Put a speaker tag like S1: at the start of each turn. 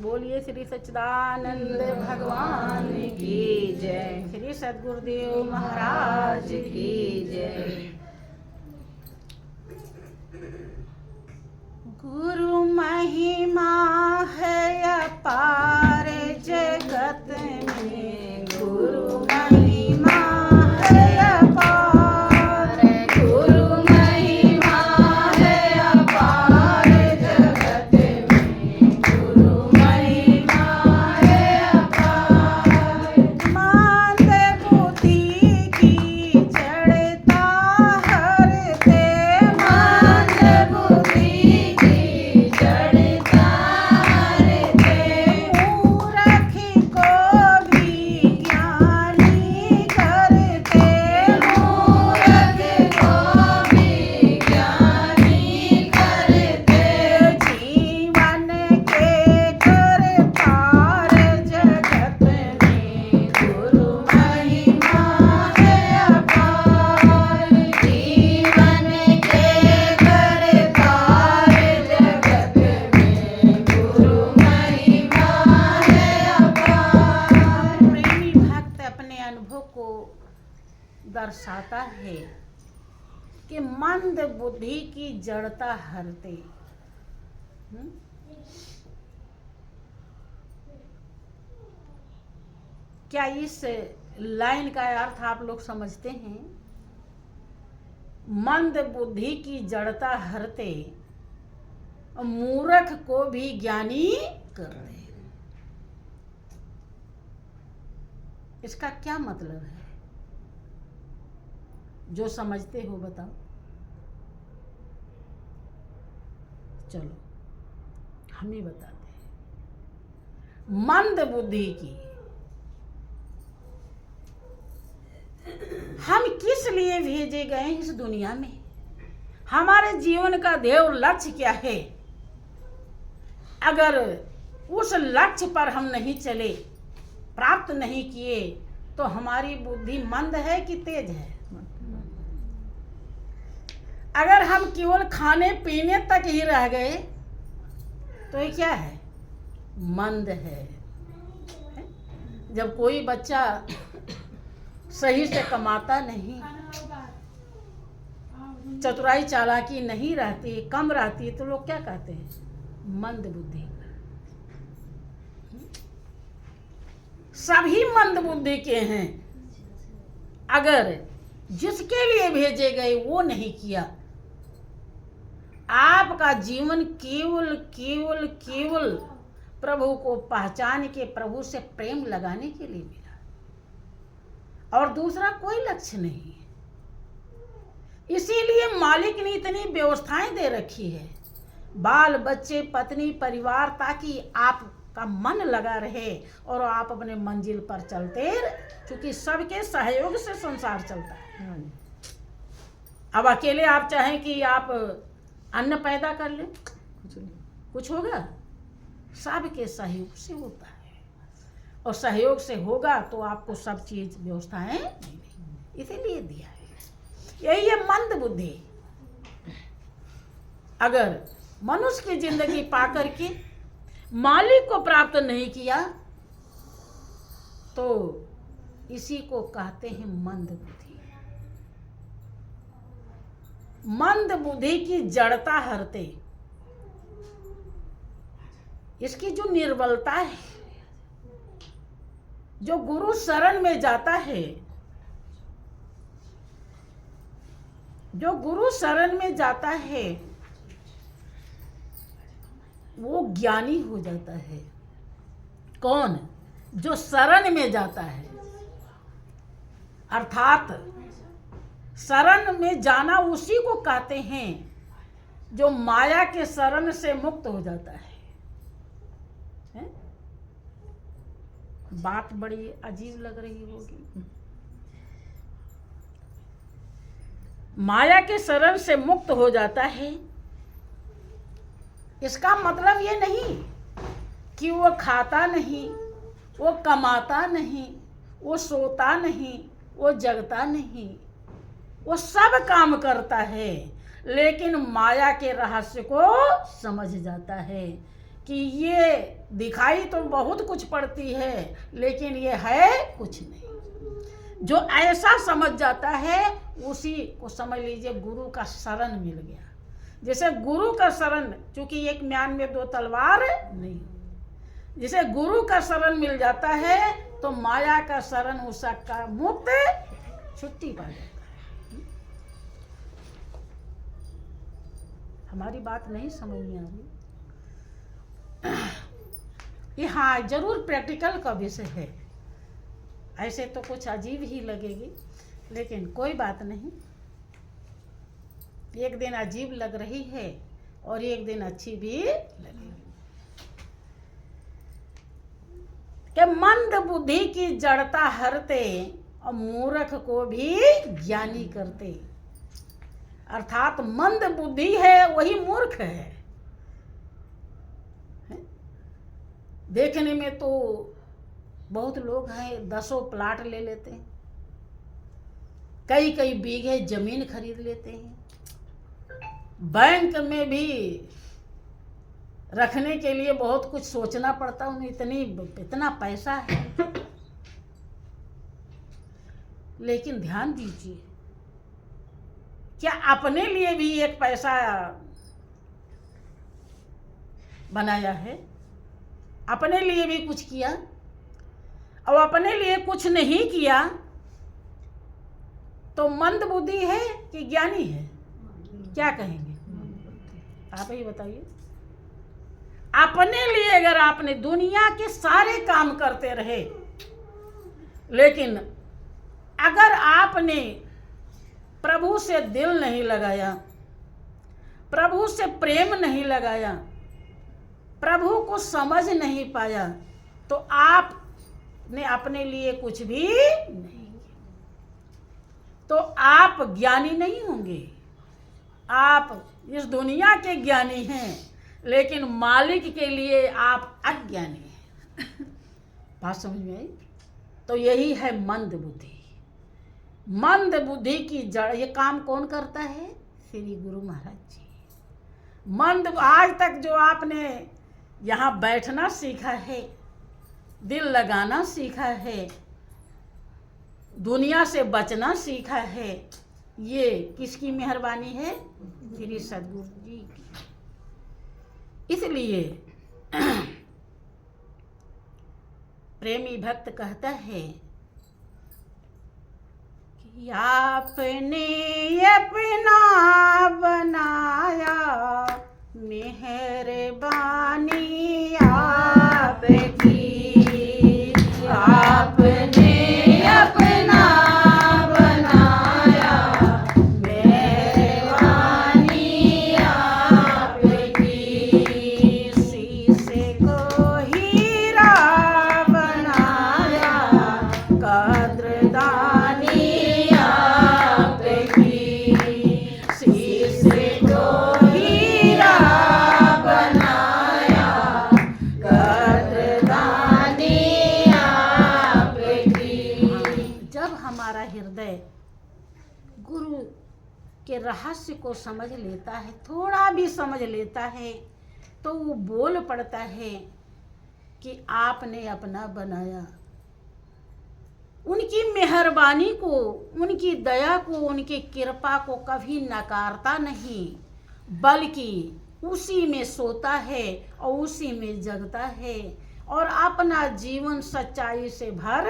S1: बोलिए श्री सच्चिदानंद भगवान की जय। श्री सद्गुरुदेव महाराज की जय। गुरु महिमा है अपार जगत में, गुरु महिमा है अपार, गुरु महिमा है अपार जगत में, गुरु महिमा है अपार। मंद बुद्धि की जड़ता हरते, मंद बुद्धि की जड़ता हरते, मूर्ख को भी ज्ञानी करते, मूर्ख को भी ज्ञानी करते, जीवन के कर पार जगत में, गुरु महिमा है अपार, जीवन के कर पार जगत में, गुरु महिमा है अपार। प्रेमी भक्त अपने अनुभव को दर्शाता है कि मंद बुद्धि की जड़ता हरते। क्या इस लाइन का अर्थ आप लोग समझते हैं? मंद बुद्धि की जड़ता हरते, मूर्ख को भी ज्ञानी करते। इसका क्या मतलब है? जो समझते हो बताओ। चलो हम ही बताते हैं। मंद बुद्धि की, हम किस लिए भेजे गए हैं इस दुनिया में? हमारे जीवन का ध्येय और लक्ष्य क्या है? अगर उस लक्ष्य पर हम नहीं चले, प्राप्त नहीं किए, तो हमारी बुद्धि मंद है कि तेज है? अगर हम केवल खाने पीने तक ही रह गए तो ये क्या है? मंद है। जब कोई बच्चा सही से कमाता नहीं, चतुराई चालाकी नहीं रहती, कम रहती है, तो लोग क्या कहते हैं? मंद बुद्धि। सभी मंद बुद्धि के हैं। अगर जिसके लिए भेजे गए वो नहीं किया, आपका जीवन केवल केवल केवल प्रभु को पहचान के, प्रभु से प्रेम लगाने के लिए मिला, और दूसरा कोई लक्ष्य नहीं है। इसीलिए मालिक ने इतनी व्यवस्थाएं दे रखी है, बाल बच्चे, पत्नी, परिवार, ताकि आपका मन लगा रहे और आप अपने मंजिल पर चलते, क्योंकि सबके सहयोग से संसार चलता है। अब अकेले आप चाहें कि आप अन्न पैदा कर ले, कुछ होगा? सबके सहयोग से होता है, और सहयोग से होगा तो आपको सब चीज व्यवस्थाएं मिलेंगी। इसीलिए दिया है। यही है मंद बुद्धि। अगर मनुष्य की जिंदगी पाकर के मालिक को प्राप्त नहीं किया, तो इसी को कहते हैं मंद बुद्धि। मंद बुद्धि की जड़ता हरते, इसकी जो निर्बलता है, जो गुरु शरण में जाता है, जो गुरु शरण में जाता है, वो ज्ञानी हो जाता है। कौन? जो शरण में जाता है। अर्थात शरण में जाना उसी को कहते हैं जो माया के शरण से मुक्त हो जाता है। बात बड़ी अजीब लग रही होगी। माया के शरण से मुक्त हो जाता है, इसका मतलब ये नहीं कि वो खाता नहीं, वो कमाता नहीं, वो सोता नहीं, वो जगता नहीं, वो सब काम करता है, लेकिन माया के रहस्य को समझ जाता है कि ये दिखाई तो बहुत कुछ पड़ती है लेकिन ये है कुछ नहीं। जो ऐसा समझ जाता है उसी को समझ लीजिए गुरु का शरण मिल गया। जैसे गुरु का शरण, चूंकि एक म्यान में दो तलवार नहीं, जिसे गुरु का शरण मिल जाता है तो माया का शरण उसका मुक्त छुट्टी पा जाता है। हमारी बात नहीं समझ में आ रही? ये हाँ जरूर प्रैक्टिकल का विषय है, ऐसे तो कुछ अजीब ही लगेगी लेकिन कोई बात नहीं। एक दिन अजीब लग रही है और एक दिन अच्छी भी लगेगी। कि मंद बुद्धि की जड़ता हरते और मूर्ख को भी ज्ञानी करते। अर्थात मंद बुद्धि है वही मूर्ख है। देखने में तो बहुत लोग हैं 10 प्लाट ले लेते हैं, कई कई बीघे जमीन खरीद लेते हैं, बैंक में भी रखने के लिए बहुत कुछ सोचना पड़ता है, उन्हें इतना पैसा है। लेकिन ध्यान दीजिए, क्या अपने लिए भी एक पैसा बनाया है? अपने लिए भी कुछ किया? और अपने लिए कुछ नहीं किया तो मंद बुद्धि है कि ज्ञानी है? क्या कहेंगे आप ही बताइए। अपने लिए अगर आपने दुनिया के सारे काम करते रहे लेकिन अगर आपने प्रभु से दिल नहीं लगाया, प्रभु से प्रेम नहीं लगाया, प्रभु को समझ नहीं पाया तो आपने अपने लिए कुछ भी नहीं किया, तो आप ज्ञानी नहीं होंगे। आप इस दुनिया के ज्ञानी हैं लेकिन मालिक के लिए आप अज्ञानी हैं। बात समझ में आई? तो यही है मंद बुद्धि। मंद बुद्धि की जड़, ये काम कौन करता है? श्री गुरु महाराज जी। मंद, आज तक जो आपने यहाँ बैठना सीखा है, दिल लगाना सीखा है, दुनिया से बचना सीखा है, ये किसकी मेहरबानी है? श्री सद्गुरु जी की। इसलिए प्रेमी भक्त कहता है कि आपने अपना बनाया, मेहरबानी आपकी। आपने अपना बनाया, मेहरबानी आपकी। शीशे को हीरा बनाया, कद्रदानी आपकी। शीशे को हीरा बनाया, कद्रदानी आपकी। जब हमारा हृदय गुरु के रहस्य को समझ लेता है, थोड़ा भी समझ लेता है, तो वो बोल पड़ता है कि आपने अपना बनाया। उनकी मेहरबानी को, उनकी दया को, उनकी कृपा को कभी नकारता नहीं, बल्कि उसी में सोता है और उसी में जगता है और अपना जीवन सच्चाई से भर